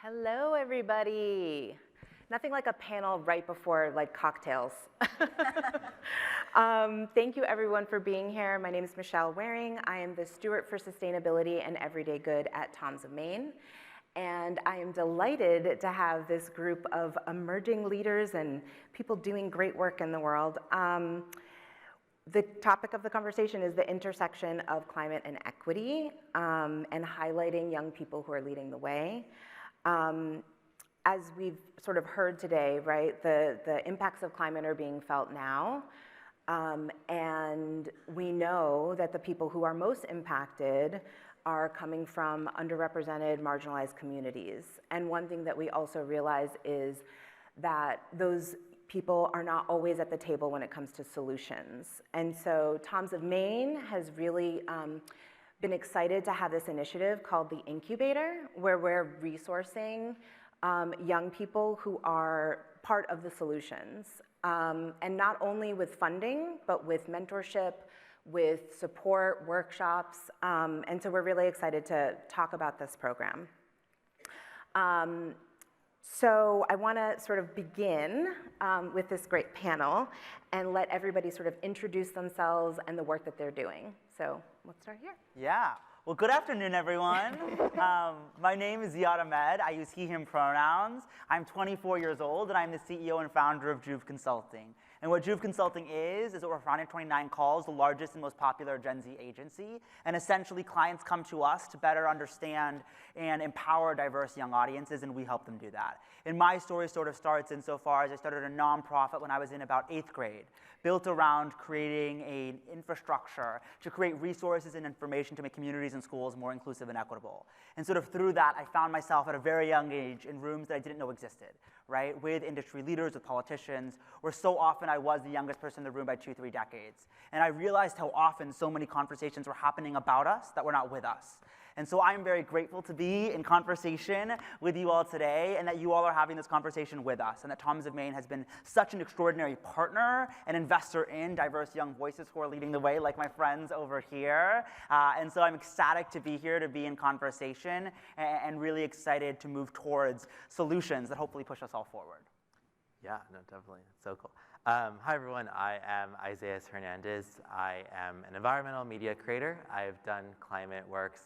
Hello, everybody. Nothing like a panel right before like cocktails. Thank you everyone for being here. My name is Michelle Waring. I am the Steward for Sustainability and Everyday Good at Tom's of Maine. And I am delighted to have this group of emerging leaders and people doing great work in the world. The topic of the conversation is the intersection of climate and equity, and highlighting young people who are leading the way. As we've sort of heard today, right, the impacts of climate are being felt now, and we know that the people who are most impacted are coming from underrepresented, marginalized communities. And one thing that we also realize is that those people are not always at the table when it comes to solutions. And so Tom's of Maine has really been excited to have this initiative called the Incubator, where we're resourcing young people who are part of the solutions. And not only with funding, but with mentorship, with support, workshops. And so we're really excited to talk about this program. So I want to sort of begin with this great panel and let everybody sort of introduce themselves and the work that they're doing. So let's start here. Yeah. Well, good afternoon, everyone. My name is Ziad Ahmed. I use he, him pronouns. I'm 24 years old, and I'm the CEO and founder of Juve Consulting. And what Juve Consulting is what we're founded in 29 calls, the largest and most popular Gen Z agency. And essentially, clients come to us to better understand and empower diverse young audiences, and we help them do that. And my story sort of starts insofar as I started a nonprofit when I was in about 8th grade, built around creating an infrastructure to create resources and information to make communities and schools more inclusive and equitable. And sort of through that, I found myself at a very young age in rooms that I didn't know existed, right? With industry leaders, with politicians, where so often I was the youngest person in the room by 2-3 decades. And I realized how often so many conversations were happening about us that were not with us. And so I'm very grateful to be in conversation with you all today, and that you all are having this conversation with us, and that Tom's of Maine has been such an extraordinary partner and investor in diverse young voices who are leading the way, like my friends over here. And so I'm ecstatic to be here, to be in conversation, and really excited to move towards solutions that hopefully push us all forward. Yeah, no, definitely. It's so cool. Hi, everyone. I am Isaiah Hernandez. I am an environmental media creator. I've done climate work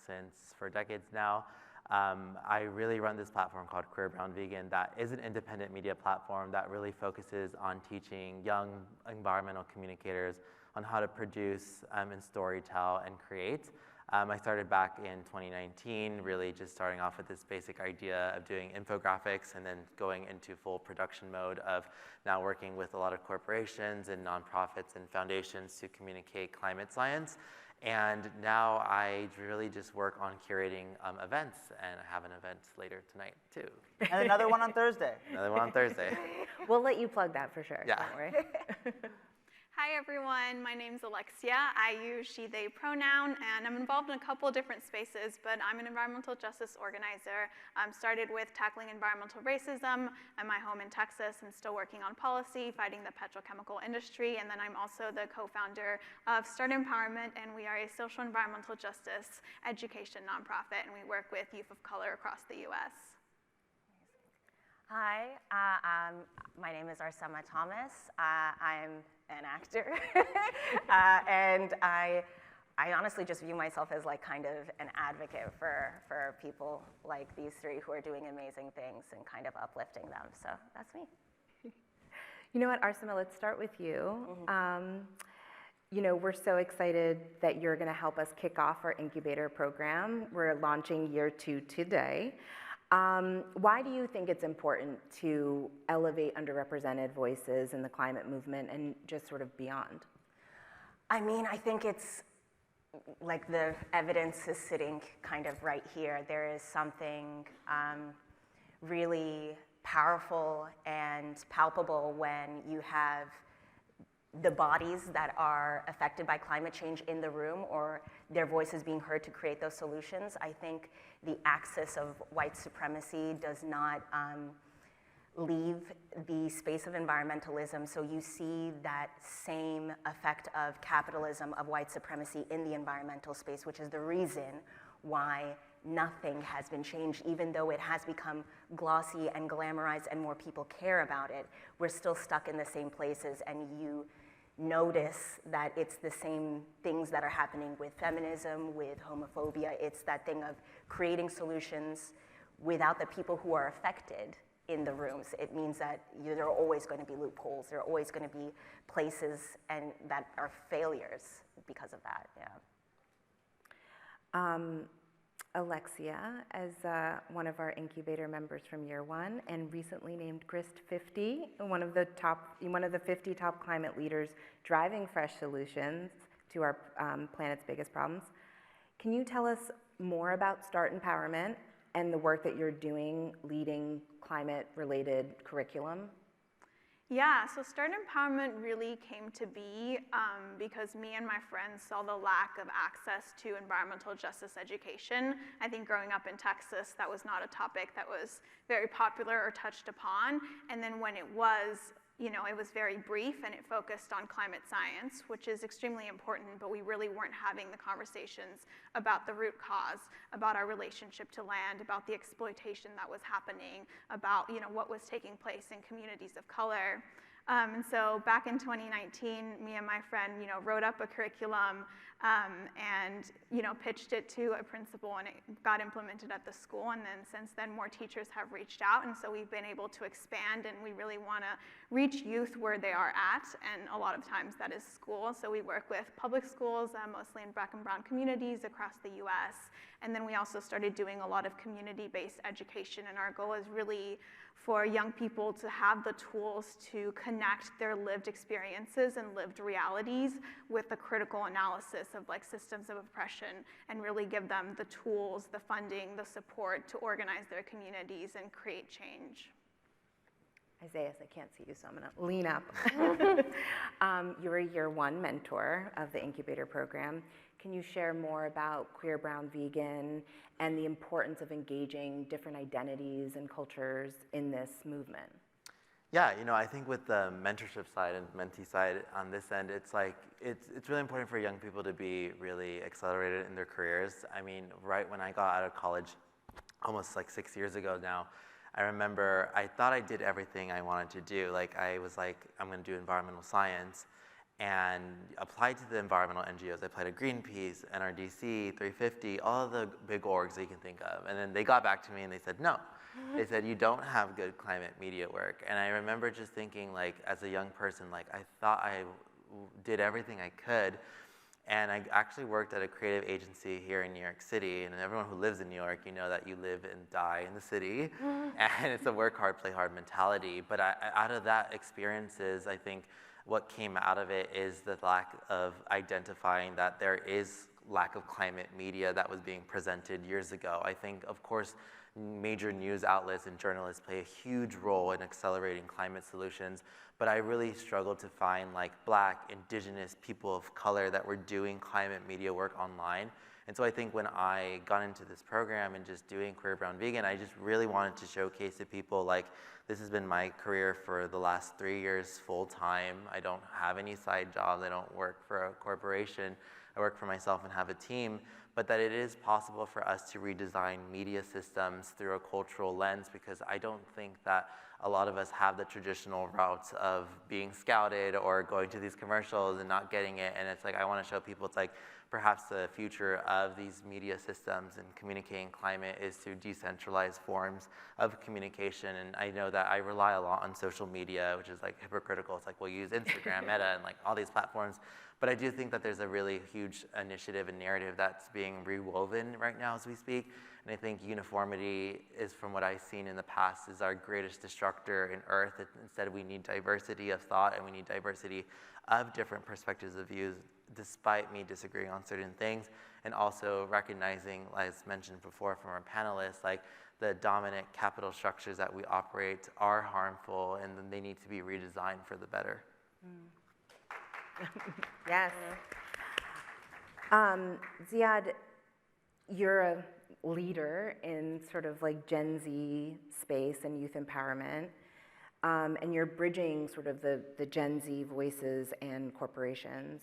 for decades now. I really run this platform called Queer Brown Vegan that is an independent media platform that really focuses on teaching young environmental communicators on how to produce and storytell and create. I started back in 2019, really just starting off with this basic idea of doing infographics and then going into full production mode of now working with a lot of corporations and nonprofits and foundations to communicate climate science. And now I really just work on curating events, and I have an event later tonight too. And another one on Thursday. Another one on Thursday. We'll let you plug that for sure. Yeah. Don't worry. Hi everyone, my name's Alexia. I use she, they pronoun, and I'm involved in a couple different spaces, but I'm an environmental justice organizer. Started with tackling environmental racism at my home in Texas, and still working on policy, fighting the petrochemical industry, and then I'm also the co-founder of Start Empowerment, and we are a social environmental justice education nonprofit, and we work with youth of color across the US. Hi, my name is Arsema Thomas. I'm an actor, and I honestly just view myself as like kind of an advocate for people like these three who are doing amazing things and kind of uplifting them. So that's me. You know what, Arsema, let's start with you. Mm-hmm. You know, we're so excited that you're going to help us kick off our incubator program. We're launching year 2 today. Why do you think it's important to elevate underrepresented voices in the climate movement and just sort of beyond? I mean, I think it's like the evidence is sitting kind of right here. There is something really powerful and palpable when you have the bodies that are affected by climate change in the room, or their voices being heard to create those solutions. I think the axis of white supremacy does not leave the space of environmentalism, so you see that same effect of capitalism, of white supremacy in the environmental space, which is the reason why nothing has been changed, even though it has become glossy and glamorized and more people care about it. We're still stuck in the same places, and you notice that it's the same things that are happening with feminism, with homophobia. It's that thing of creating solutions without the people who are affected in the rooms. It means that there are always going to be loopholes. There are always going to be places and that are failures because of that, yeah. Alexia, as one of our incubator members from year one and recently named GRIST 50, one of the 50 top climate leaders driving fresh solutions to our planet's biggest problems. Can you tell us more about Start Empowerment and the work that you're doing leading climate-related curriculum? Yeah, so Start Empowerment really came to be because me and my friends saw the lack of access to environmental justice education. I think growing up in Texas, that was not a topic that was very popular or touched upon. And then when it was, it was very brief and it focused on climate science, which is extremely important, but we really weren't having the conversations about the root cause, about our relationship to land, about the exploitation that was happening, about what was taking place in communities of color. And so back in 2019, me and my friend, wrote up a curriculum and, pitched it to a principal, and it got implemented at the school. And then since then, more teachers have reached out, and so we've been able to expand, and we really want to reach youth where they are at, and a lot of times that is school. So we work with public schools, mostly in Black and brown communities across the US. And then we also started doing a lot of community-based education, and our goal is really for young people to have the tools to connect their lived experiences and lived realities with the critical analysis of systems of oppression, and really give them the tools, the funding, the support to organize their communities and create change. Isaiah, I can't see you, so I'm going to lean up. You're a year one mentor of the incubator program. Can you share more about queer, brown, vegan, and the importance of engaging different identities and cultures in this movement? Yeah, I think with the mentorship side and mentee side on this end, it's really important for young people to be really accelerated in their careers. I mean, right when I got out of college, almost 6 years ago now, I remember I thought I did everything I wanted to do. I was I'm going to do environmental science, and applied to the environmental NGOs. I applied to Greenpeace, NRDC, 350, all of the big orgs that you can think of. And then they got back to me and they said, no. They said, you don't have good climate media work. And I remember just thinking, as a young person, I thought I did everything I could. And I actually worked at a creative agency here in New York City. And everyone who lives in New York, you know that you live and die in the city. And it's a work hard, play hard mentality. But out of that experiences, I think what came out of it is the lack of identifying that there is lack of climate media that was being presented years ago. I think, of course, major news outlets and journalists play a huge role in accelerating climate solutions, but I really struggled to find Black, Indigenous, people of color that were doing climate media work online. And so I think when I got into this program and just doing Queer, Brown, Vegan, I just really wanted to showcase to people this has been my career for the last 3 years full time. I don't have any side jobs. I don't work for a corporation. I work for myself and have a team, but that it is possible for us to redesign media systems through a cultural lens, because I don't think that a lot of us have the traditional routes of being scouted or going to these commercials and not getting it. And it's I want to show people it's perhaps the future of these media systems and communicating climate is through decentralized forms of communication. And I know that I rely a lot on social media, which is hypocritical. It's we'll use Instagram, Meta, and all these platforms. But I do think that there's a really huge initiative and narrative that's being rewoven right now as we speak. And I think uniformity is, from what I've seen in the past, is our greatest destructor in Earth. Instead, we need diversity of thought, and we need diversity of different perspectives of views, despite me disagreeing on certain things, and also recognizing, as mentioned before from our panelists, the dominant capital structures that we operate are harmful, and then they need to be redesigned for the better. Yes. Ziad, you're a leader in sort of Gen Z space and youth empowerment, and you're bridging sort of the Gen Z voices and corporations.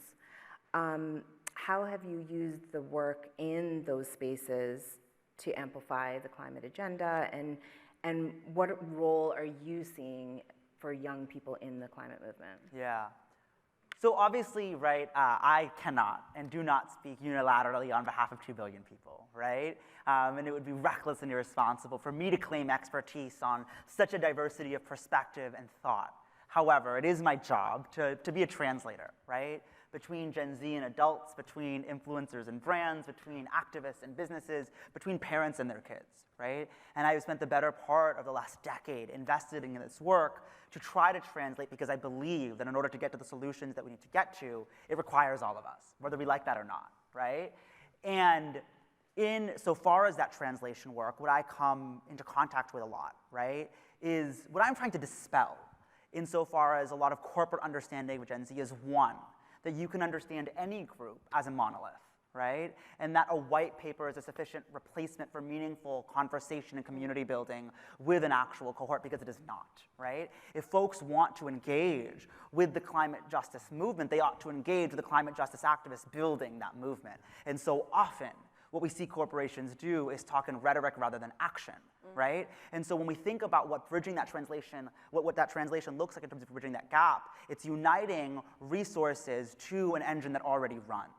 How have you used the work in those spaces to amplify the climate agenda, and what role are you seeing for young people in the climate movement? Yeah. So obviously, right, I cannot and do not speak unilaterally on behalf of 2 billion people, right? And it would be reckless and irresponsible for me to claim expertise on such a diversity of perspective and thought. However, it is my job to be a translator, right? Between Gen Z and adults, between influencers and brands, between activists and businesses, between parents and their kids, right? And I've spent the better part of the last decade invested in this work to try to translate, because I believe that in order to get to the solutions that we need to get to, it requires all of us, whether we like that or not, right? And in so far as that translation work, what I come into contact with a lot, right, is what I'm trying to dispel insofar as a lot of corporate understanding of Gen Z is, one, that you can understand any group as a monolith, right? And that a white paper is a sufficient replacement for meaningful conversation and community building with an actual cohort, because it is not, right? If folks want to engage with the climate justice movement, they ought to engage with the climate justice activists building that movement. And so often, what we see corporations do is talk in rhetoric rather than action, right? And so when we think about what bridging that translation, what that translation looks like in terms of bridging that gap, it's uniting resources to an engine that already runs,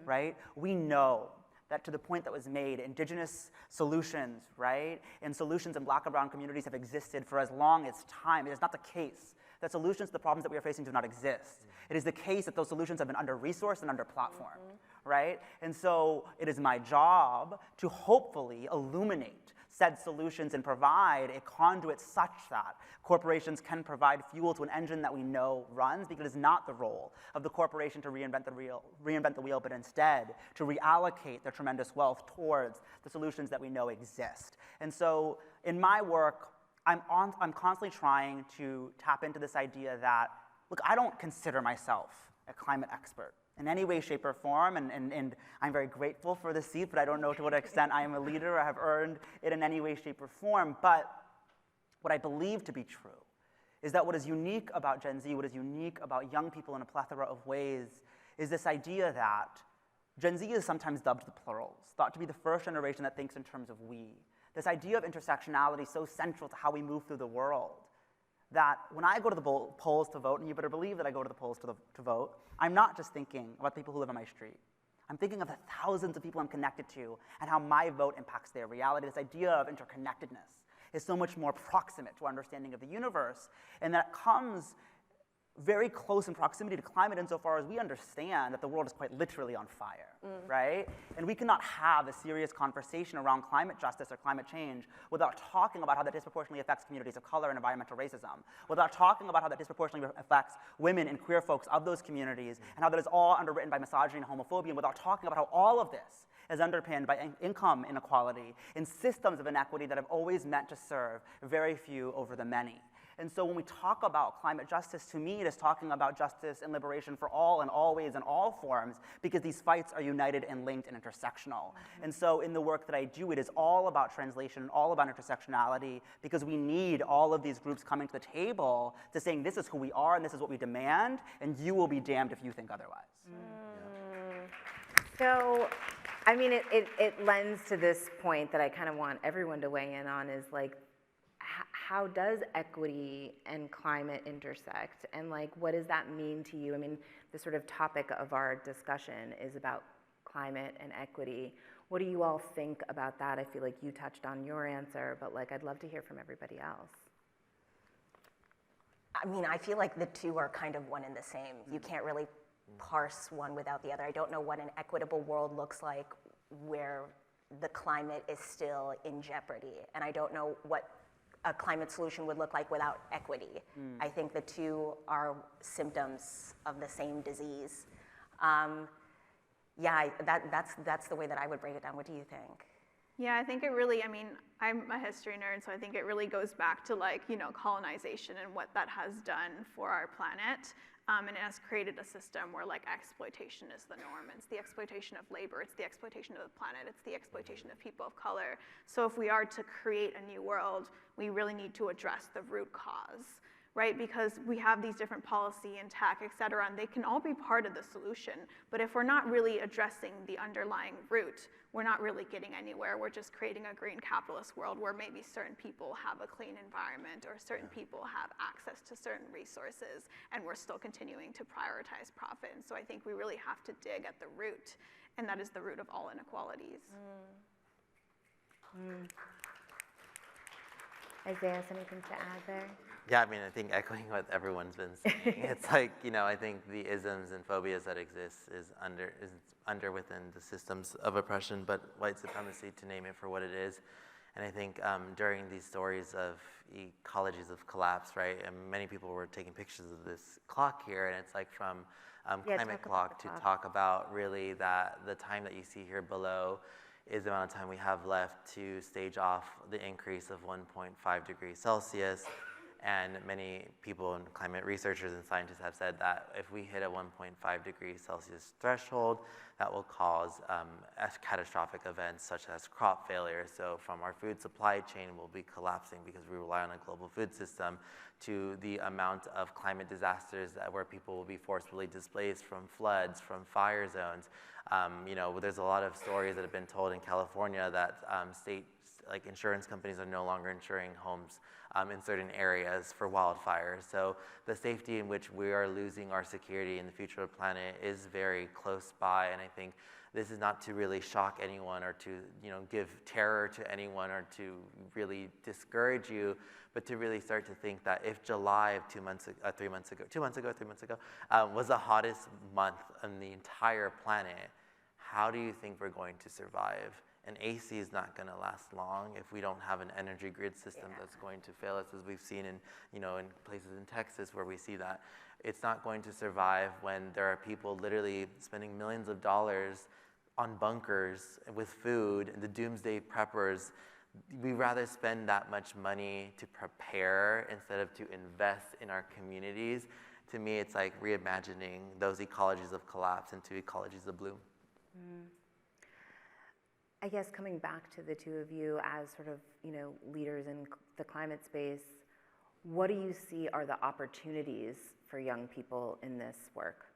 right? We know that, to the point that was made, indigenous solutions, right, and solutions in Black and brown communities have existed for as long as time. It is not the case that solutions to the problems that we are facing do not exist. It is the case that those solutions have been under-resourced and under-platformed, right? And so it is my job to hopefully illuminate said solutions and provide a conduit such that corporations can provide fuel to an engine that we know runs, because it is not the role of the corporation to reinvent the wheel, but instead to reallocate their tremendous wealth towards the solutions that we know exist. And so in my work, I'm constantly trying to tap into this idea that, look, I don't consider myself a climate expert in any way, shape, or form, and I'm very grateful for the seat, but I don't know to what extent I am a leader or have earned it in any way, shape, or form. But what I believe to be true is that what is unique about Gen Z, what is unique about young people in a plethora of ways, is this idea that Gen Z is sometimes dubbed the plurals, thought to be the first generation that thinks in terms of we. This idea of intersectionality so central to how we move through the world, that when I go to the polls to vote, and you better believe that I go to the polls to vote, I'm not just thinking about the people who live on my street. I'm thinking of the thousands of people I'm connected to and how my vote impacts their reality. This idea of interconnectedness is so much more proximate to our understanding of the universe, and that comes very close in proximity to climate insofar as we understand that the world is quite literally on fire, right? And we cannot have a serious conversation around climate justice or climate change without talking about how that disproportionately affects communities of color and environmental racism, without talking about how that disproportionately affects women and queer folks of those communities, and how that is all underwritten by misogyny and homophobia, and without talking about how all of this is underpinned by income inequality and systems of inequity that have always meant to serve very few over the many. And so when we talk about climate justice, to me, it is talking about justice and liberation for all and always and all forms, because these fights are united and linked and intersectional. And so in the work that I do, it is all about translation, all about intersectionality, because we need all of these groups coming to the table to saying, this is who we are and this is what we demand, and you will be damned if you think otherwise. So, I mean, it lends to this point that I kind of want everyone to weigh in on, is like, how does equity and climate intersect? And like, what does that mean to you? I mean, the sort of topic of our discussion is about climate and equity. What do you all think about that? I feel like you touched on your answer, but like, I'd love to hear from everybody else. I mean, I feel like the two are kind of one and the same. You can't really parse one without the other. I don't know what an equitable world looks like where the climate is still in jeopardy. And I don't know what a climate solution would look like without equity. I think the two are symptoms of the same disease. Yeah, that's the way that I would break it down. What do you think? Yeah, I think it really, I mean, I'm a history nerd, so I think it really goes back to like, you know, colonization and what that has done for our planet. And it has created a system where like exploitation is the norm. It's the exploitation of labor, it's the exploitation of the planet, it's the exploitation of people of color. So if we are to create a new world, we really need to address the root cause, right? Because we have these different policy and tech, et cetera, and they can all be part of the solution. But if we're not really addressing the underlying root, we're not really getting anywhere. We're just creating a green capitalist world where maybe certain people have a clean environment or certain people have access to certain resources, and we're still continuing to prioritize profit. And so I think we really have to dig at the root, and that is the root of all inequalities. Isaiah, anything to add there? Yeah, I mean, I think echoing what everyone's been saying, it's like, you know, I think the isms and phobias that exist is under within the systems of oppression, but white supremacy, to name it for what it is. And I think during these stories of ecologies of collapse, right, and many people were taking pictures of this clock here, and it's like from climate clock to talk about really that the time that you see here below is the amount of time we have left to stage off the increase of 1.5 degrees Celsius. And many people and climate researchers and scientists have said that if we hit a 1.5 degrees Celsius threshold, that will cause catastrophic events such as crop failure. So from our food supply chain will be collapsing because we rely on a global food system, to the amount of climate disasters where people will be forcibly displaced, from floods, from fire zones. You know, there's a lot of stories that have been told in California that like insurance companies are no longer insuring homes in certain areas for wildfires. So the safety in which we are losing our security in the future of the planet is very close by, and I think this is not to really shock anyone or to, you know, give terror to anyone or to really discourage you, but to really start to think that if July of 3 months ago was the hottest month on the entire planet, how do you think we're going to survive? And AC is not going to last long if we don't have an energy grid system that's going to fail us, as we've seen in, you know, in places in Texas where we see that. It's not going to survive when there are people literally spending millions of dollars on bunkers with food, and the doomsday preppers. We rather spend that much money to prepare instead of to invest in our communities. To me, it's like reimagining those ecologies of collapse into ecologies of bloom. I guess coming back to the two of you as sort of, you know, leaders in the climate space, what do you see are the opportunities for young people in this work?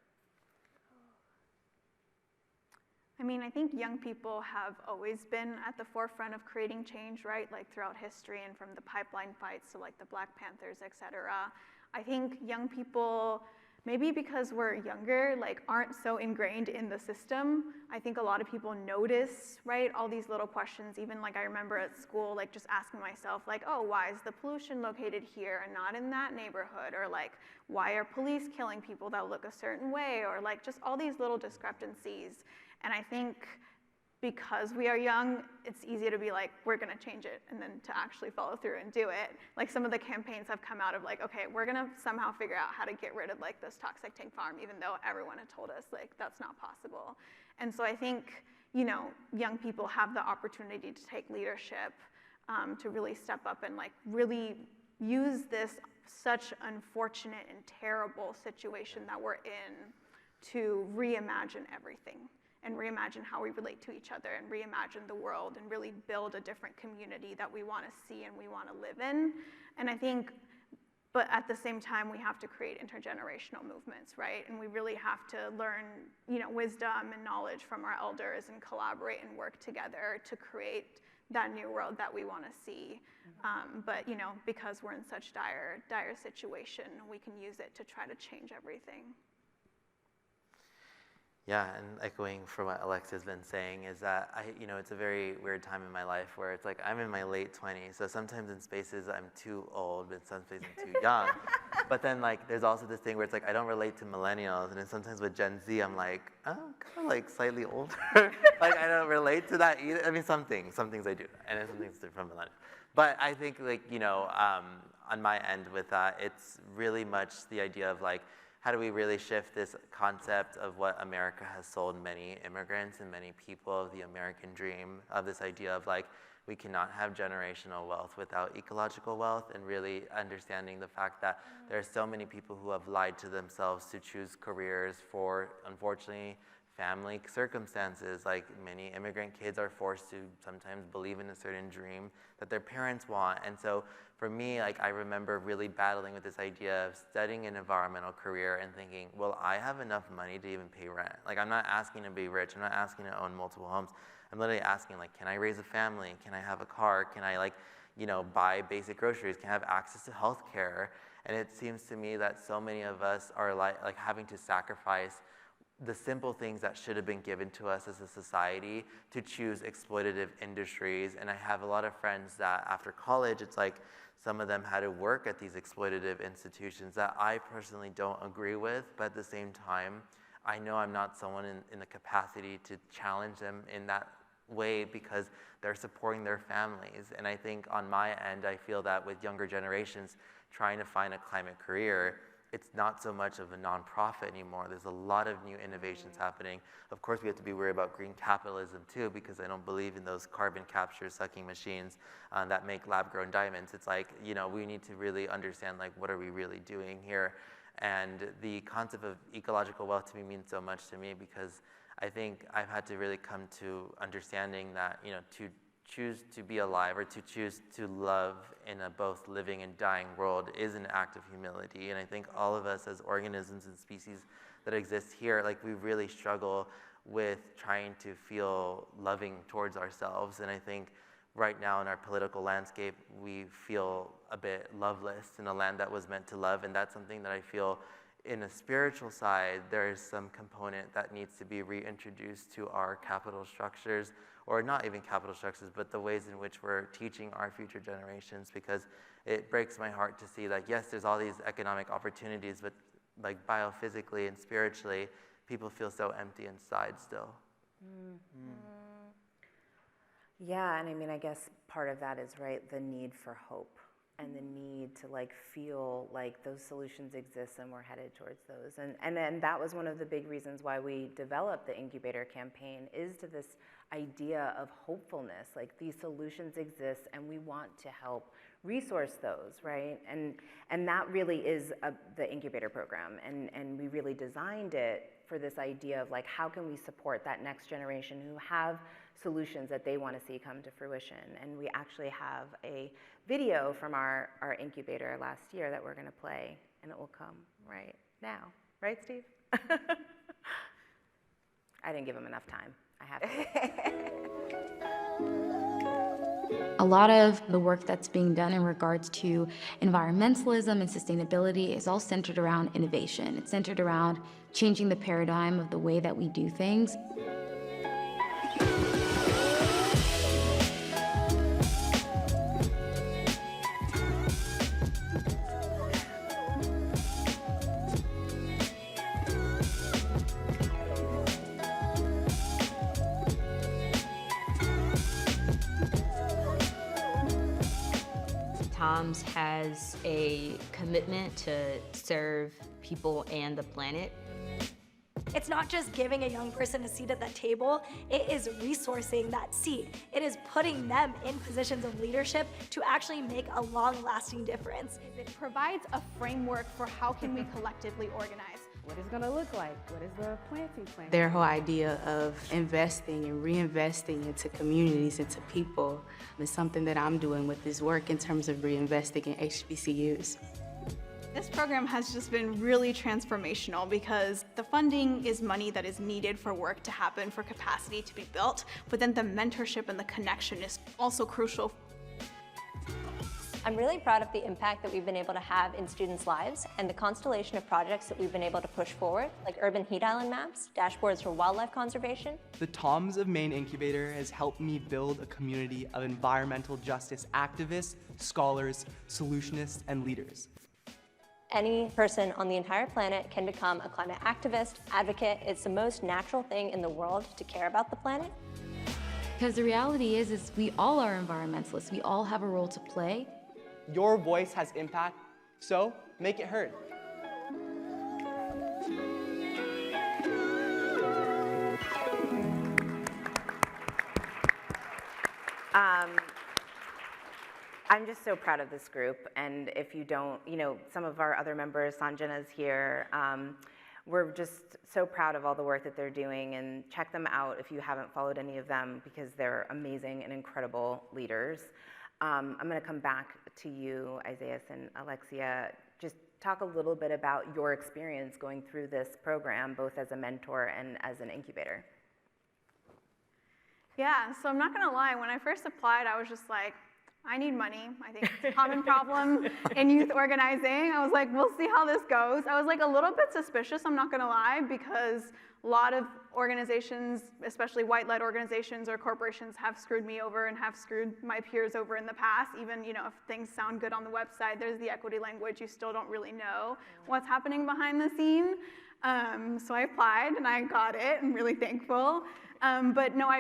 I mean, I think young people have always been at the forefront of creating change, right? Like throughout history, and from the pipeline fights to like the Black Panthers, et cetera. I think young people, maybe because we're younger, like aren't so ingrained in the system. I think a lot of people notice, right, all these little questions. Even like I remember at school, like just asking myself, like, oh, why is the pollution located here and not in that neighborhood? Or like, why are police killing people that look a certain way? Or like just all these little discrepancies. And I think because we are young, it's easy to be like, we're gonna change it, and then to actually follow through and do it. Like some of the campaigns have come out of like, okay, we're gonna somehow figure out how to get rid of like this toxic tank farm, even though everyone had told us like that's not possible. And so I think, you know, young people have the opportunity to take leadership, to really step up and like really use this such unfortunate and terrible situation that we're in to reimagine everything. And reimagine how we relate to each other, and reimagine the world, and really build a different community that we want to see and we want to live in. And I think, but at the same time, we have to create intergenerational movements, right? And we really have to learn, you know, wisdom and knowledge from our elders and collaborate and work together to create that new world that we want to see. But, you know, because we're in such dire situation, we can use it to try to change everything. Yeah, and echoing from what Alexia's been saying is that you know, it's a very weird time in my life where it's like I'm in my late 20s, so sometimes in spaces I'm too old, but in some spaces I'm too young. But then like there's also this thing where it's like I don't relate to millennials, and then sometimes with Gen Z I'm like, oh, I'm kind of like slightly older. Like I don't relate to that either. I mean, some things I do, and then some things from millennials. But I think like, you know, on my end with that, it's really much the idea of like, how do we really shift this concept of what America has sold many immigrants and many people of the American dream, of this idea of like, we cannot have generational wealth without ecological wealth, and really understanding the fact that there are so many people who have lied to themselves to choose careers for, unfortunately, family circumstances. Like many immigrant kids are forced to sometimes believe in a certain dream that their parents want. And so for me, like I remember really battling with this idea of studying an environmental career and thinking, well, I have enough money to even pay rent. Like I'm not asking to be rich, I'm not asking to own multiple homes. I'm literally asking, like, can I raise a family? Can I have a car? Can I, like, you know, buy basic groceries? Can I have access to health care? And it seems to me that so many of us are like having to sacrifice the simple things that should have been given to us as a society to choose exploitative industries. And I have a lot of friends that after college, it's like some of them had to work at these exploitative institutions that I personally don't agree with, but at the same time, I know I'm not someone in the capacity to challenge them in that way because they're supporting their families. And I think on my end, I feel that with younger generations trying to find a climate career, it's not so much of a nonprofit anymore. There's a lot of new innovations happening. Of course, we have to be worried about green capitalism too, because I don't believe in those carbon capture sucking machines that make lab-grown diamonds. It's like, you know, we need to really understand, like, what are we really doing here? And the concept of ecological wealth to me means so much to me because I think I've had to really come to understanding that, you know, to choose to be alive or to choose to love in a both living and dying world is an act of humility. And I think all of us as organisms and species that exist here, like we really struggle with trying to feel loving towards ourselves. And I think right now in our political landscape, we feel a bit loveless in a land that was meant to love. And that's something that I feel in a spiritual side, there is some component that needs to be reintroduced to our capital structures, or not even capital structures, but the ways in which we're teaching our future generations, because it breaks my heart to see that, yes, there's all these economic opportunities, but like biophysically and spiritually, people feel so empty inside still. Yeah, and I mean, I guess part of that is, right, the need for hope and the need to like feel like those solutions exist and we're headed towards those. And then that was one of the big reasons why we developed the incubator campaign, is to this idea of hopefulness, like these solutions exist and we want to help resource those, right? And that really is the incubator program, and we really designed it for this idea of like, how can we support that next generation who have solutions that they want to see come to fruition. And we actually have a video from our incubator last year that we're going to play, and it will come right now. Right, Steve? I didn't give him enough time. I have to. A lot of the work that's being done in regards to environmentalism and sustainability is all centered around innovation. It's centered around changing the paradigm of the way that we do things. TOMS has a commitment to serve people and the planet. It's not just giving a young person a seat at that table, it is resourcing that seat. It is putting them in positions of leadership to actually make a long-lasting difference. It provides a framework for how can we collectively organize. What it's going to look like? What is the planting plan? Their whole idea of investing and reinvesting into communities, into people, is something that I'm doing with this work in terms of reinvesting in HBCUs. This program has just been really transformational because the funding is money that is needed for work to happen, for capacity to be built, but then the mentorship and the connection is also crucial. I'm really proud of the impact that we've been able to have in students' lives and the constellation of projects that we've been able to push forward, like urban heat island maps, dashboards for wildlife conservation. The TOMS of Maine Incubator has helped me build a community of environmental justice activists, scholars, solutionists, and leaders. Any person on the entire planet can become a climate activist, advocate. It's the most natural thing in the world to care about the planet. Because the reality is we all are environmentalists. We all have a role to play. Your voice has impact, so make it heard. I'm just so proud of this group, and if you don't, you know, some of our other members, Sanjana's here, we're just so proud of all the work that they're doing, and check them out if you haven't followed any of them, because they're amazing and incredible leaders. I'm going to come back to you, Isaiah and Alexia. Just talk a little bit about your experience going through this program, both as a mentor and as an incubator. Yeah, so I'm not gonna lie, when I first applied, I was just like, I need money. I think it's a common problem in youth organizing. I was like, we'll see how this goes. I was like a little bit suspicious, I'm not gonna lie, because a lot of organizations, especially white-led organizations or corporations, have screwed me over and have screwed my peers over in the past. Even, you know, if things sound good on the website, there's the equity language, you still don't really know what's happening behind the scene. So I applied and I got it. I'm really thankful. But no,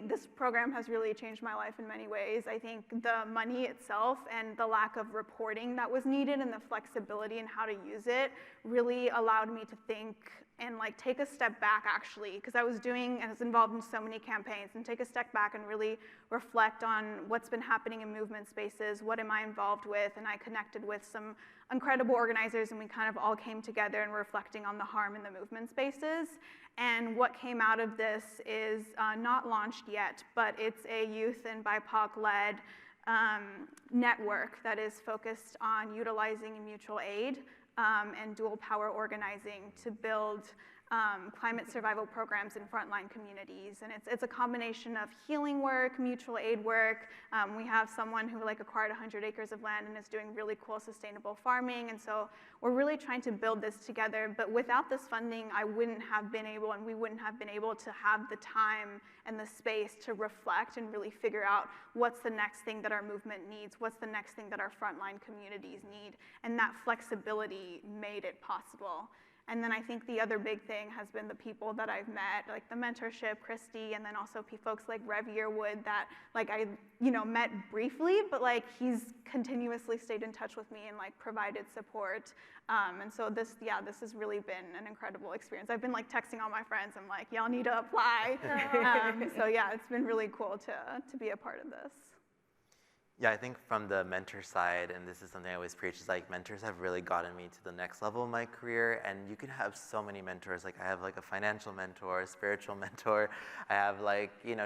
this program has really changed my life in many ways. I think the money itself and the lack of reporting that was needed and the flexibility in how to use it really allowed me to think and like take a step back, actually, because I was doing and was involved in so many campaigns, and take a step back and really reflect on what's been happening in movement spaces, what am I involved with, and I connected with some incredible organizers, and we kind of all came together and were reflecting on the harm in the movement spaces. And what came out of this is not launched yet, but it's a youth and BIPOC-led network that is focused on utilizing mutual aid and dual power organizing to build climate survival programs in frontline communities. And it's a combination of healing work, mutual aid work. We have someone who acquired 100 acres of land and is doing really cool sustainable farming. And so we're really trying to build this together. But without this funding, I wouldn't have been able, and we wouldn't have been able to have the time and the space to reflect and really figure out what's the next thing that our movement needs, what's the next thing that our frontline communities need. And that flexibility made it possible. And then I think the other big thing has been the people that I've met, like the mentorship, Christy, and then also folks like Rev Yearwood that I met briefly, but he's continuously stayed in touch with me and provided support. And so this has really been an incredible experience. I've been texting all my friends. I'm like, y'all need to apply. So yeah, it's been really cool to be a part of this. Yeah, I think from the mentor side, and this is something I always preach, is mentors have really gotten me to the next level of my career. And you can have so many mentors. I have a financial mentor, a spiritual mentor. I have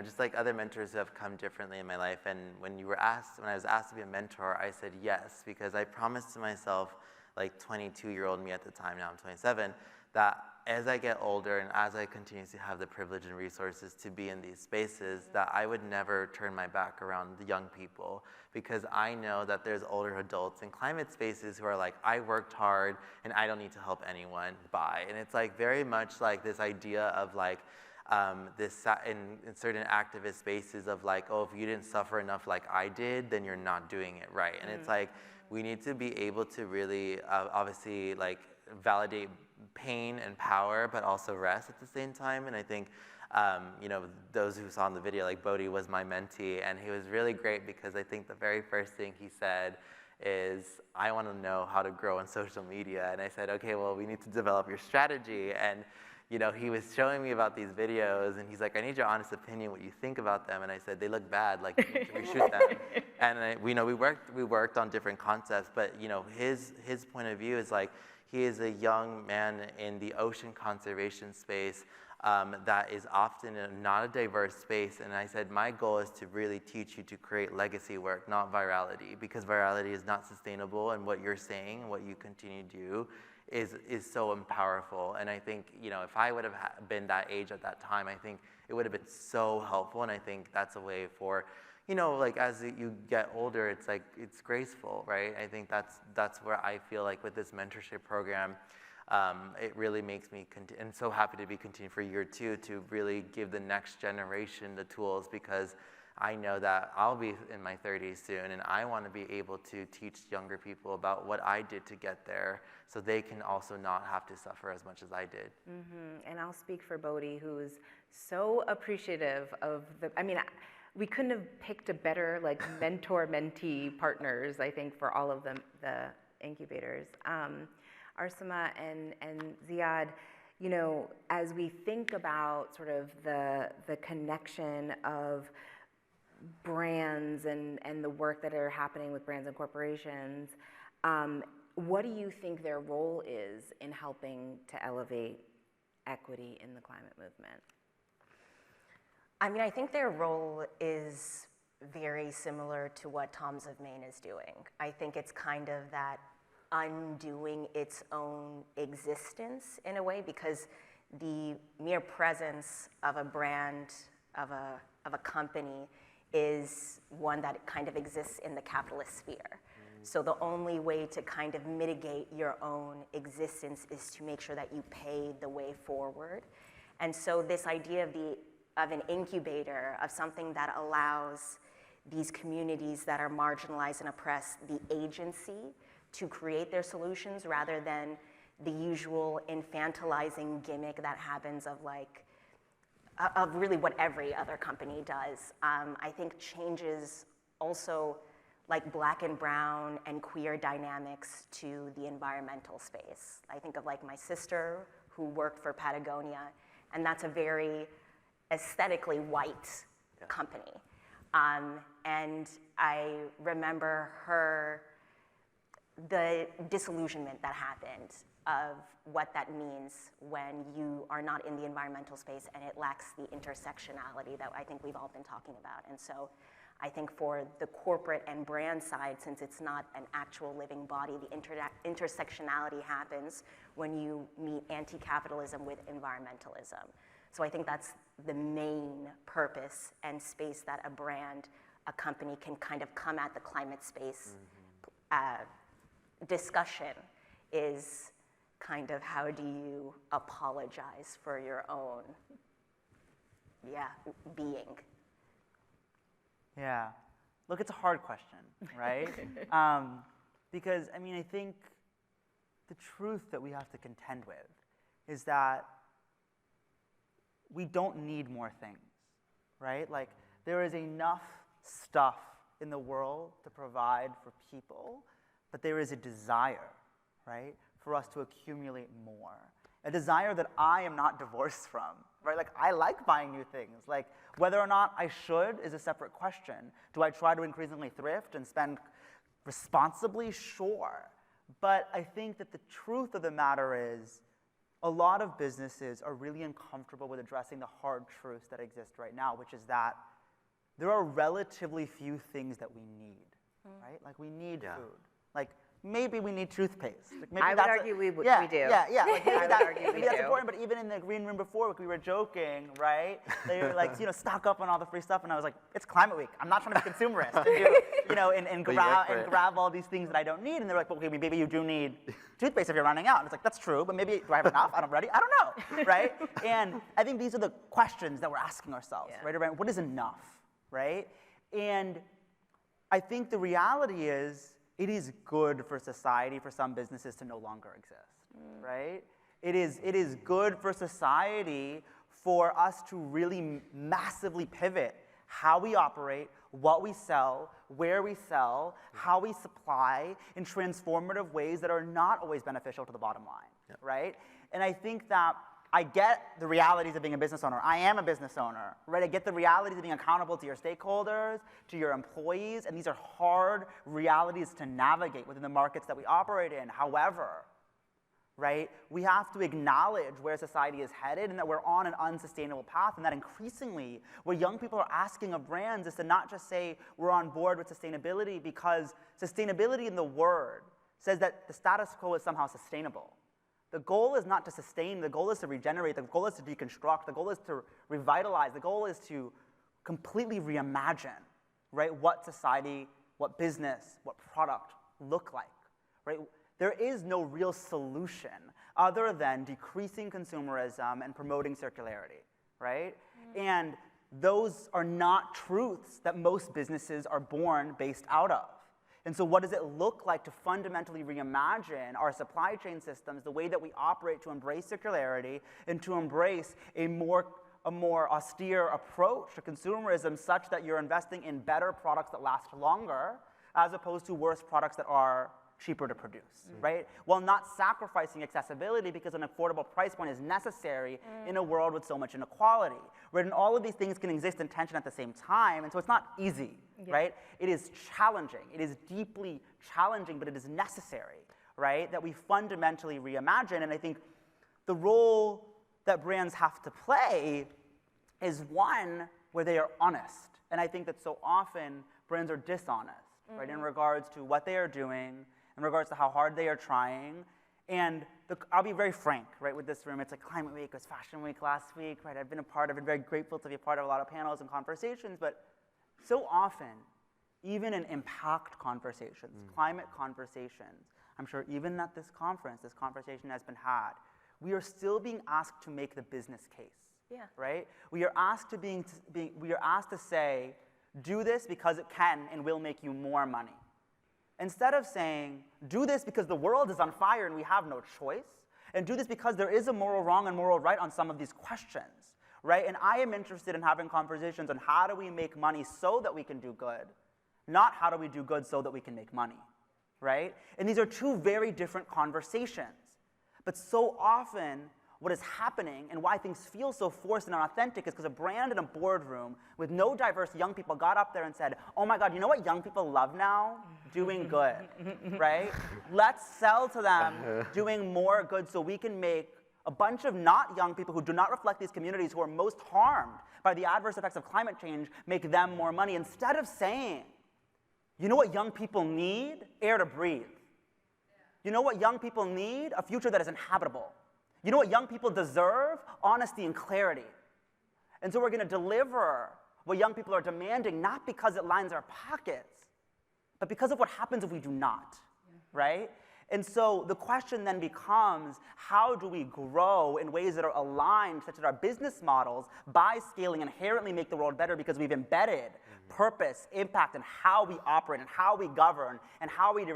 just other mentors who have come differently in my life. And when I was asked to be a mentor, I said yes, because I promised to myself, 22-year-old me at the time, now I'm 27, that as I get older and as I continue to have the privilege and resources to be in these spaces, that I would never turn my back around the young people, because I know that there's older adults in climate spaces who are I worked hard and I don't need to help anyone, bye. And it's very much this idea of this in certain activist spaces of oh, if you didn't suffer enough like I did, then you're not doing it right. And it's we need to be able to really obviously validate pain and power, but also rest at the same time. And I think, those who saw in the video, Bodhi was my mentee, and he was really great because I think the very first thing he said is, I want to know how to grow on social media. And I said, okay, well, we need to develop your strategy. And he was showing me about these videos, and he's like, I need your honest opinion, what you think about them. And I said, they look bad, you need to reshoot them. And we worked on different concepts, but his point of view is he is a young man in the ocean conservation space that is often not a diverse space. And I said, my goal is to really teach you to create legacy work, not virality, because virality is not sustainable. And what you're saying, what you continue to do, is so powerful. And I think, if I would have been that age at that time, I think it would have been so helpful. And I think that's a way for, as you get older, it's graceful, right? I think that's where I feel with this mentorship program, it really makes me, and so happy to be continuing for year 2 to really give the next generation the tools, because I know that I'll be in my 30s soon, and I want to be able to teach younger people about what I did to get there, so they can also not have to suffer as much as I did. And I'll speak for Bodhi, who's so appreciative of we couldn't have picked a better mentor-mentee partners, I think, for all of the incubators. Arsama and Ziad, as we think about sort of the connection of brands and the work that are happening with brands and corporations, what do you think their role is in helping to elevate equity in the climate movement? I mean, I think their role is very similar to what Toms of Maine is doing. I think it's kind of that undoing its own existence in a way, because the mere presence of a brand, of a company, is one that kind of exists in the capitalist sphere. So the only way to kind of mitigate your own existence is to make sure that you pay the way forward. And so this idea of an incubator, of something that allows these communities that are marginalized and oppressed the agency to create their solutions, rather than the usual infantilizing gimmick that happens of really what every other company does, I think changes also like Black and brown and queer dynamics to the environmental space. I think of like my sister who worked for Patagonia, and that's a very aesthetically white company. And I remember the disillusionment that happened of what that means when you are not in the environmental space and it lacks the intersectionality that I think we've all been talking about. And so I think for the corporate and brand side, since it's not an actual living body, the intersectionality happens when you meet anti-capitalism with environmentalism. So I think that's the main purpose and space that a brand, a company can kind of come at the climate space discussion, is kind of how do you apologize for your own, being. Yeah. Look, it's a hard question, right? Because, I mean, I think the truth that we have to contend with is that we don't need more things, right? Like, there is enough stuff in the world to provide for people, but there is a desire, right, for us to accumulate more. A desire that I am not divorced from, right? Like, I like buying new things. Like, whether or not I should is a separate question. Do I try to increasingly thrift and spend responsibly? Sure. But I think that the truth of the matter is a lot of businesses are really uncomfortable with addressing the hard truths that exist right now, which is that there are relatively few things that we need, right? Like, we need food. Like, maybe we need toothpaste. Like, maybe I would argue we do. Yeah. Like, maybe that's do. important. But even in the green room before, we were joking, right? They were like, stock up on all the free stuff, and I was like, it's Climate Week. I'm not trying to be consumerist and grab all these things that I don't need. And they're like, well, okay, maybe you do need toothpaste if you're running out. And it's like, that's true, but maybe do I have enough? I don't know, right? And I think these are the questions that we're asking ourselves, right? Around what is enough, right? And I think the reality is, it is good for society for some businesses to no longer exist, right? It is good for society for us to really massively pivot how we operate, what we sell, where we sell, how we supply in transformative ways that are not always beneficial to the bottom line, right? And I think that I get the realities of being a business owner. I am a business owner, right? I get the realities of being accountable to your stakeholders, to your employees, and these are hard realities to navigate within the markets that we operate in. However, right, we have to acknowledge where society is headed and that we're on an unsustainable path, and that increasingly what young people are asking of brands is to not just say we're on board with sustainability, because sustainability in the word says that the status quo is somehow sustainable. The goal is not to sustain, the goal is to regenerate, the goal is to deconstruct, the goal is to revitalize, the goal is to completely reimagine, right, what society, what business, what product look like, right? There is no real solution other than decreasing consumerism and promoting circularity, right? And those are not truths that most businesses are born based out of. And so what does it look like to fundamentally reimagine our supply chain systems, the way that we operate, to embrace circularity and to embrace a more austere approach to consumerism, such that you're investing in better products that last longer, as opposed to worse products that are cheaper to produce, right? While not sacrificing accessibility because an affordable price point is necessary in a world with so much inequality, wherein all of these things can exist in tension at the same time, and so it's not easy, right? It is challenging. It is deeply challenging, but it is necessary, right? That we fundamentally reimagine, and I think the role that brands have to play is one where they are honest, and I think that so often brands are dishonest, right, in regards to what they are doing, in regards to how hard they are trying. And I'll be very frank, right, with this room. It's like Climate Week, it was Fashion Week last week, right? I've been very grateful to be a part of a lot of panels and conversations, but so often, even in impact conversations, climate conversations, I'm sure even at this conference, this conversation has been had, we are still being asked to make the business case, right? We are asked to say, do this because it can and will make you more money. Instead of saying, do this because the world is on fire and we have no choice, and do this because there is a moral wrong and moral right on some of these questions, right? And I am interested in having conversations on how do we make money so that we can do good, not how do we do good so that we can make money, right? And these are two very different conversations. But so often, what is happening and why things feel so forced and unauthentic is because a brand in a boardroom with no diverse young people got up there and said, oh my God, you know what young people love now? Doing good, right? Let's sell to them doing more good so we can make a bunch of not young people who do not reflect these communities who are most harmed by the adverse effects of climate change, make them more money. Instead of saying, you know what young people need? Air to breathe. You know what young people need? A future that is inhabitable. You know what young people deserve? Honesty and clarity. And so we're going to deliver what young people are demanding, not because it lines our pockets, but because of what happens if we do not, right? And so the question then becomes, how do we grow in ways that are aligned such that our business models, by scaling, inherently make the world better because we've embedded purpose, impact, and how we operate, and how we govern, and how we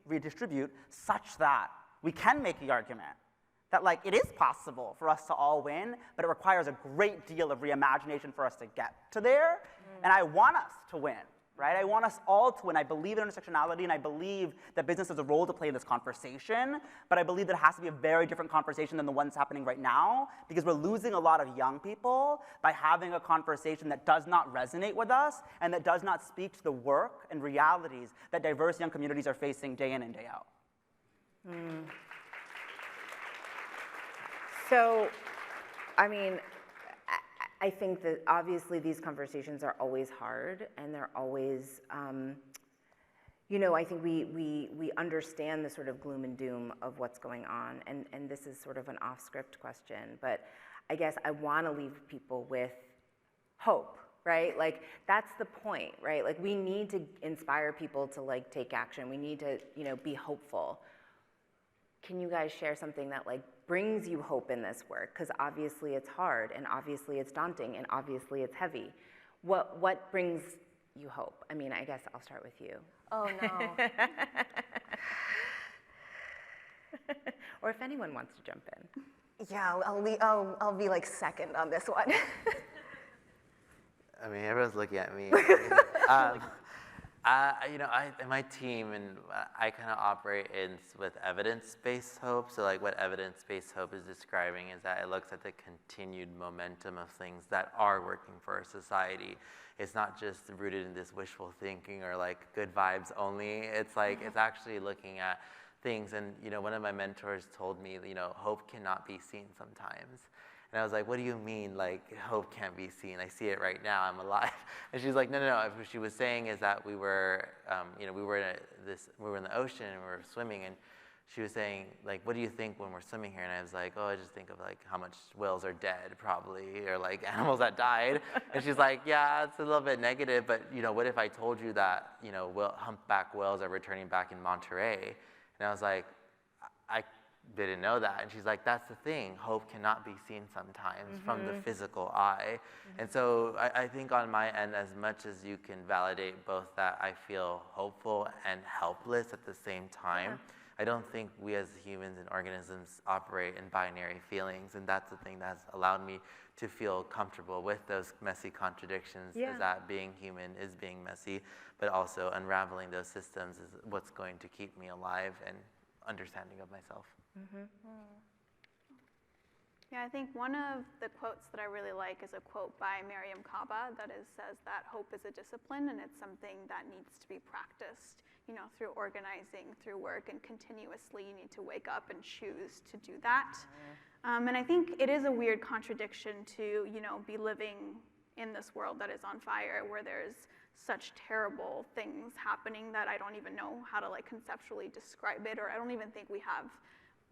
redistribute such that we can make the argument that like it is possible for us to all win, but it requires a great deal of reimagination for us to get to there. And I want us to win, right? I want us all to win. I believe in intersectionality, and I believe that business has a role to play in this conversation, but I believe that it has to be a very different conversation than the one that's happening right now, because we're losing a lot of young people by having a conversation that does not resonate with us and that does not speak to the work and realities that diverse young communities are facing day in and day out. So, I mean, I think that obviously these conversations are always hard, and they're always, you know, I think we understand the sort of gloom and doom of what's going on, and this is sort of an off-script question, but I guess I want to leave people with hope, right? Like, that's the point, right? Like, we need to inspire people to, like, take action. We need to, you know, be hopeful. Can you guys share something that, like, brings you hope in this work? Because obviously it's hard, and obviously it's daunting, and obviously it's heavy. What brings you hope? I mean, I guess I'll start with you. Oh, no. Or if anyone wants to jump in. Yeah, I'll be like second on this one. I mean, everyone's looking at me. You know, my team and I kind of operate with evidence-based hope. So like what evidence-based hope is describing is that it looks at the continued momentum of things that are working for our society. It's not just rooted in this wishful thinking or like good vibes only. It's like, it's actually looking at things. And, you know, one of my mentors told me, you know, hope cannot be seen sometimes. And I was like, what do you mean, like, hope can't be seen? I see it right now, I'm alive. And she's like, no. What she was saying is that we were, you know, we were in the ocean and we were swimming, and she was saying, like, what do you think when we're swimming here? And I was like, oh, I just think of, like, how much whales are dead, probably, or, like, animals that died. And she's like, yeah, it's a little bit negative, but, you know, what if I told you that, you know, humpback whales are returning back in Monterey? And I was like, didn't know that. And she's like, that's the thing, hope cannot be seen sometimes from the physical eye. And so I think on my end, as much as you can validate both that I feel hopeful and helpless at the same time, I don't think we as humans and organisms operate in binary feelings, and that's the thing that's allowed me to feel comfortable with those messy contradictions, is that being human is being messy, but also unraveling those systems is what's going to keep me alive and understanding of myself. Yeah, I think one of the quotes that I really like is a quote by Mariam Kaba that says that hope is a discipline and it's something that needs to be practiced, through organizing, through work, and continuously you need to wake up and choose to do that. And I think it is a weird contradiction to, be living in this world that is on fire, where there's such terrible things happening that I don't even know how to conceptually describe it, or I don't even think we have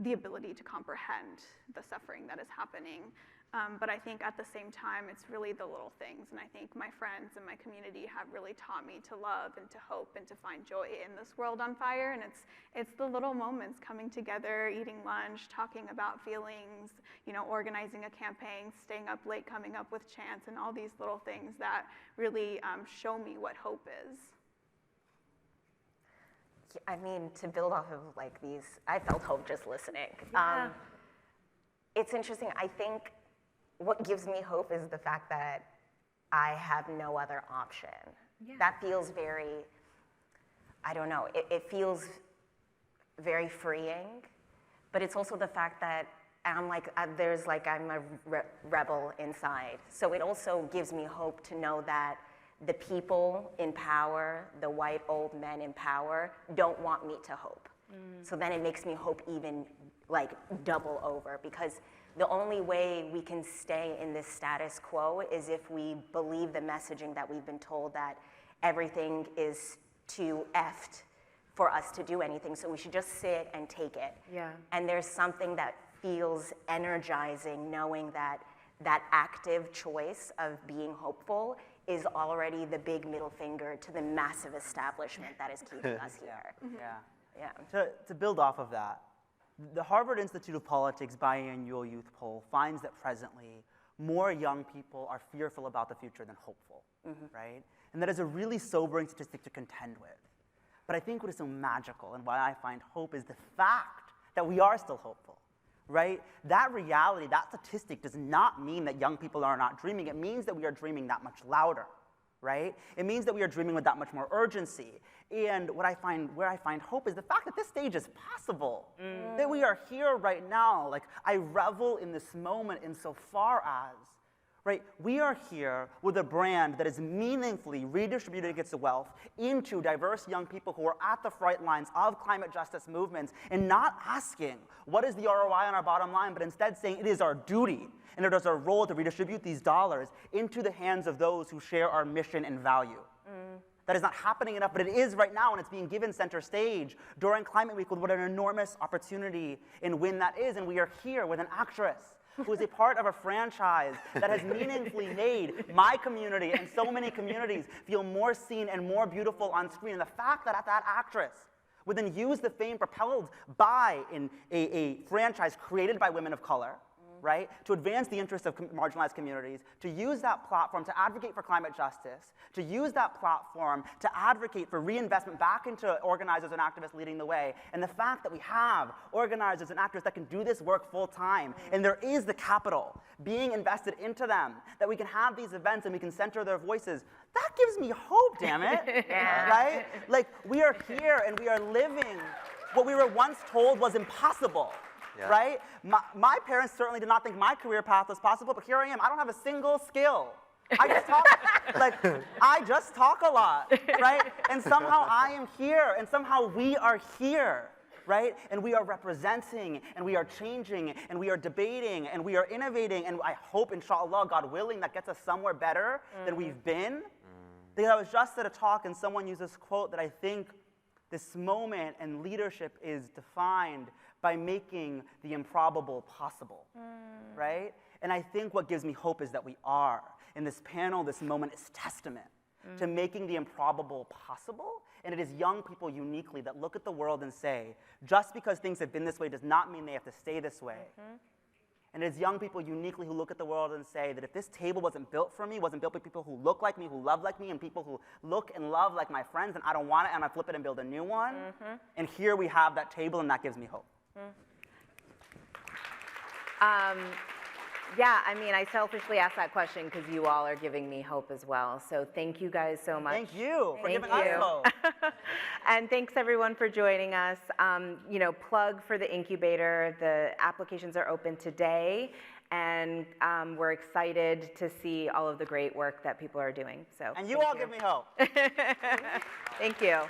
the ability to comprehend the suffering that is happening. But I think at the same time, it's really the little things. And I think my friends and my community have really taught me to love and to hope and to find joy in this world on fire. And it's the little moments, coming together, eating lunch, talking about feelings, organizing a campaign, staying up late, coming up with chants, and all these little things that really show me what hope is. I mean, to build off of these, I felt hope just listening. It's interesting. I think what gives me hope is the fact that I have no other option. That feels very, I don't know, it feels very freeing, but it's also the fact that I'm I'm a rebel inside. So it also gives me hope to know that the people in power, the white old men in power, don't want me to hope. So then it makes me hope even double over, because the only way we can stay in this status quo is if we believe the messaging that we've been told, that everything is too effed for us to do anything, so we should just sit and take it. And there's something that feels energizing knowing that that active choice of being hopeful is already the big middle finger to the massive establishment that is keeping us here. To build off of that, the Harvard Institute of Politics biannual youth poll finds that presently more young people are fearful about the future than hopeful, right? And that is a really sobering statistic to contend with. But I think what is so magical and why I find hope is the fact that we are still hopeful, right? That reality, that statistic does not mean that young people are not dreaming. It means that we are dreaming that much louder, right? It means that we are dreaming with that much more urgency. And where I find hope is the fact that this stage is possible, that we are here right now. I revel in this moment insofar as, right, we are here with a brand that is meaningfully redistributing its wealth into diverse young people who are at the front lines of climate justice movements, and not asking what is the ROI on our bottom line, but instead saying it is our duty and it is our role to redistribute these dollars into the hands of those who share our mission and value. That is not happening enough, but it is right now, and it's being given center stage during Climate Week with what an enormous opportunity and win that is. And we are here with an actress who is a part of a franchise that has meaningfully made my community and so many communities feel more seen and more beautiful on screen. And the fact that that actress would then use the fame propelled by a franchise created by women of color, right, to advance the interests of marginalized communities, to use that platform to advocate for climate justice, to use that platform to advocate for reinvestment back into organizers and activists leading the way, and the fact that we have organizers and activists that can do this work full time, and there is the capital being invested into them, that we can have these events and we can center their voices, that gives me hope, damn it, right? We are here and we are living what we were once told was impossible. Right? My parents certainly did not think my career path was possible, but here I am. I don't have a single skill. I just talk, I just talk a lot, right? And somehow I am here, and somehow we are here, right? And we are representing, and we are changing, and we are debating, and we are innovating, and I hope, inshallah, God willing, that gets us somewhere better than we've been. Because I was just at a talk, and someone used this quote that I think this moment and leadership is defined by making the improbable possible, right? And I think what gives me hope is that we are. In this panel, this moment is testament to making the improbable possible. And it is young people uniquely that look at the world and say, just because things have been this way does not mean they have to stay this way. And it is young people uniquely who look at the world and say that if this table wasn't built for me, wasn't built by people who look like me, who love like me, and people who look and love like my friends, then I don't want it, and I flip it and build a new one. And here we have that table, and that gives me hope. Yeah, I mean, I selfishly asked that question because you all are giving me hope as well. So thank you guys so much. Thank you for giving us hope. And thanks everyone for joining us. You know, plug for the incubator. The applications are open today, and we're excited to see all of the great work that people are doing. So. And you all give me hope. Thank you.